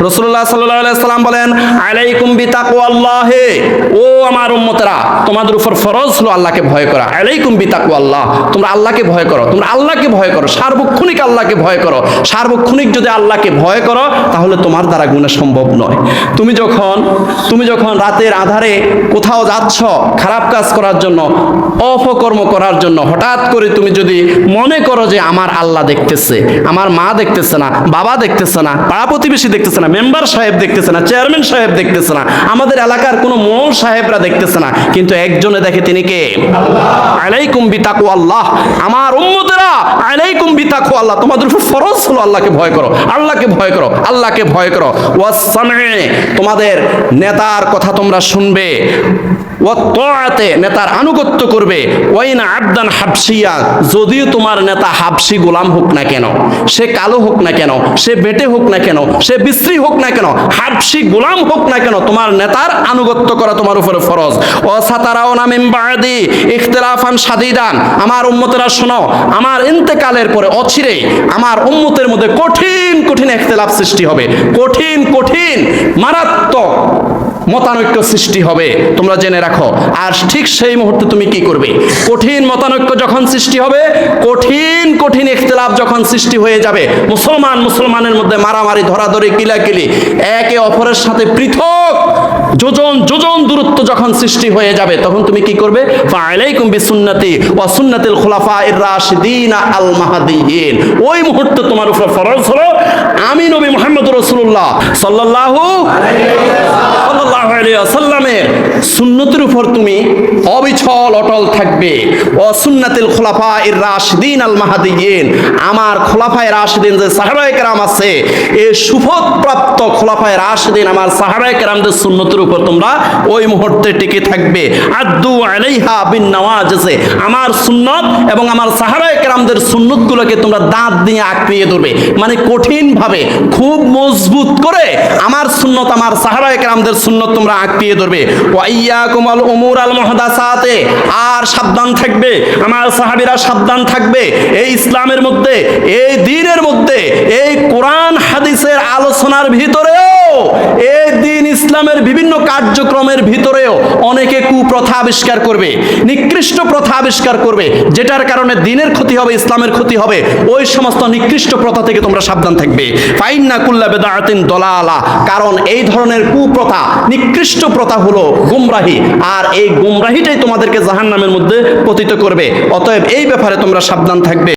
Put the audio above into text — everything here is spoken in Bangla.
রাসূলুল্লাহ সাল্লাল্লাহু আলাইহি সাল্লাম বলেন, আলাইকুম বিতাকওয়াল্লাহ, ও আমার উম্মতেরা, তোমাদের উপর ফরজ হলো আল্লাহকে ভয় করা। আলাইকুম বিতাকওয়াল্লাহ, তোমরা আল্লাহকে ভয় করো, তোমরা আল্লাহকে ভয় করো, সার্বক্ষণিক আল্লাহকে ভয় করো। সার্বক্ষণিক যদি আল্লাহকে ভয় করো তাহলে তোমার দ্বারা গুনাহ সম্ভব নয়। তুমি যখন রাতের আধারে কোথাও যাচ্ছ খারাপ কাজ করার জন্য, অপকর্ম করার জন্য, হঠাৎ করে তুমি যদি মনে করো যে আমার আল্লাহ দেখতেছে, আমার মা দেখতেছে না, বাবা দেখতেছে না, পাড়া প্রতিবেশী দেখতেছে না, মেম্বার সাহেব দেখতেছে না, চেয়ারম্যান সাহেব দেখতেছে না, আমাদের এলাকার কোনো মোড়ল সাহেবরা দেখতেছে না, কিন্তু একজনে দেখে, তিনি কে? আলাইকুম বিতাকওয়াল্লাহ, আমার উম্মতেরা আলাইকুম বিতাকওয়াল্লাহ, তোমাদের উপর ফরজ হলো আল্লাহকে ভয় করো, আল্লাহকে ভয় করো, আল্লাহকে ভয় করো। ওয়াসসামে, তোমাদের নেতার কথা তোমরা শুনবে, ওয়াত্তাআতে, নেতার আনুগত্য করবে, ওয়াইন আবদান হাবশিয়া, যদিও তোমার নেতা হাবশি গোলাম হোক না কেন, সে কালো হোক না কেন, সে বেটে হোক না কেন, সে বিশ্রী হোক না কেন, হাবশি গোলাম হোক না কেন, তোমার নেতার আনুগত্য করা তোমার উপরে ফরজ। ও সাতারাউনা মিন বাদি ইখতিলাফান শাদীদান, আমার উম্মতেরা শোনো, আমার ইন্তেকালের পরে অচিরে আমার উম্মতের মধ্যে কঠিন কঠিন ইখতিলাফ সৃষ্টি হবে, কঠিন কঠিন মারাত্মক মতানৈক্য সৃষ্টি হবে, তোমরা জেনে রাখো। আর ঠিক সেই মুহূর্তে তুমি কি করবে? কঠিন মতানৈক্য যখন সৃষ্টি হবে, কঠিন কঠিন ইখতিলাফ যখন সৃষ্টি হয়ে যাবে, মুসলমানের মধ্যে মারামারি, ধরাধরি, কিলাকিলি, একে অপরের সাথে পৃথক যোজন যোজন দূরত্ব যখন সৃষ্টি হয়ে যাবে, তখন তুমি কি করবে? ফাআলাইকুম বিসুন্নতি ওয়া সুন্নাতিল খুলাফাইর রাশিদিন আল মাহদিয়িন, ওই মুহূর্তে তোমার উপর ফরজ হলো আমি নবী মুহাম্মদ রাসূলুল্লাহ সাল্লাল্লাহু আলাইহি ওয়াসাল্লামের সুন্নতের উপর তুমি অবিচল অটল থাকবে। ও সুন্নাতিল খুলাফাইর রাশিদিন আল মাহদিয়িন, আমার খোলাফায়ে রাশিদিন যে সাহাবায়ে কেরাম আছে, এই সুফলপ্রাপ্ত খোলাফায়ে রাশিদিন আমার সাহাবায়ে কেরামদের সুন্নতের উপর তোমরা ওই মুহূর্তে টিকে থাকবে। আদ্দু আলাইহা বিন নওয়াজিস, আমার সুন্নত এবং আমার সাহাবায়ে কেরামদের সুন্নতগুলোকে তোমরা দাঁত দিয়ে আঁকড়িয়ে ধরবে, মানে কঠিনভাবে খুব মজবুত করে আমার সুন্নত, আমার সাহাবায়ে কেরামদের সুন্নত তোমরা আঁকড়িয়ে ধরবে। ওয়া ইয়াকুমাল উমুর আল মুহদাসাতে, আর সাবধান থাকবে, আমার সাহাবীরা সাবধান থাকবে এই ইসলামের মধ্যে, এই দ্বীনের মধ্যে, এই কোরআন হাদিসের আলোচনার ভিতরেও, এই দ্বীন ইসলামের বিভিন্ন কার্যক্রমের ভিতরেও অনেকে কুপ্রথা আবিষ্কার করবে, নিকৃষ্ট প্রথা আবিষ্কার করবে, যেটার কারণে দ্বীনের ক্ষতি হবে, ইসলামের ক্ষতি হবে। ওই সমস্ত নিকৃষ্ট প্রথা থেকে তোমরা সাবধান থাকবে। ফাইন্না কুল্লা বিদআতিন দালালা, কারণ এই ধরনের কুপ্রথা, নিকৃষ্ট প্রথা হলো গুমরাহি, আর এই গুমরাহিটাই তোমাদেরকে জাহান্নামের মধ্যে পতিত করবে। অতএব এই ব্যাপারে তোমরা সাবধান থাকবে।